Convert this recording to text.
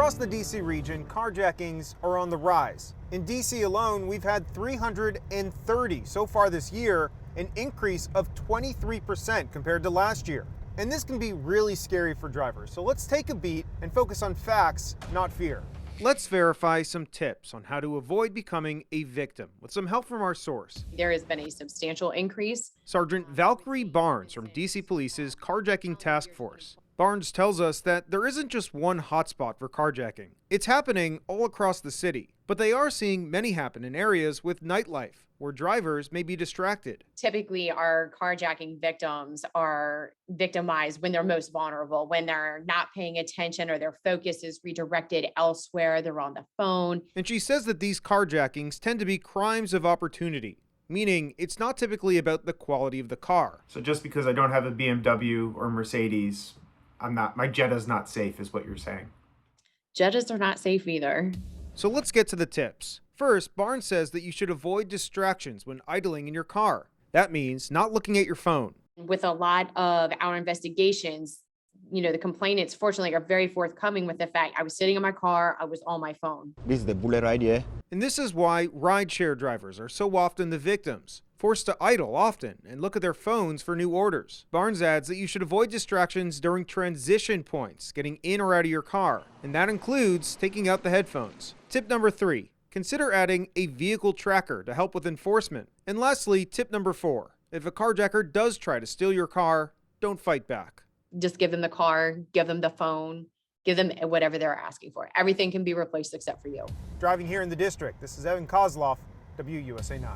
Across the DC region, carjackings are on the rise. In DC alone, we've had 330 so far this year, an increase of 23% compared to last year. And this can be really scary for drivers. So let's take a beat and focus on facts, not fear. Let's verify some tips on how to avoid becoming a victim with some help from our source. There has been a substantial increase. Sergeant Valkyrie Barnes from DC Police's Carjacking Task Force. Barnes tells us that there isn't just one hotspot for carjacking. It's happening all across the city, but they are seeing many happen in areas with nightlife, where drivers may be distracted. Typically, our carjacking victims are victimized when they're most vulnerable, when they're not paying attention or their focus is redirected elsewhere, they're on the phone. And she says that these carjackings tend to be crimes of opportunity, meaning it's not typically about the quality of the car. So just because I don't have a BMW or Mercedes, my Jetta's not safe, is what you're saying. Jettas are not safe either. So let's get to the tips. First, Barnes says that you should avoid distractions when idling in your car. That means not looking at your phone. With a lot of our investigations, the complainants fortunately are very forthcoming with the fact I was sitting in my car, I was on my phone. This is the bullet idea. And this is why rideshare drivers are so often the victims, forced to idle often and look at their phones for new orders. Barnes adds that you should avoid distractions during transition points, getting in or out of your car, and that includes taking out the headphones. Tip number 3, consider adding a vehicle tracker to help with enforcement. And lastly, tip number 4, if a carjacker does try to steal your car, don't fight back. Just give them the car, give them the phone, give them whatever they're asking for. Everything can be replaced except for you. Driving here in the district, this is Koslof, WUSA 9.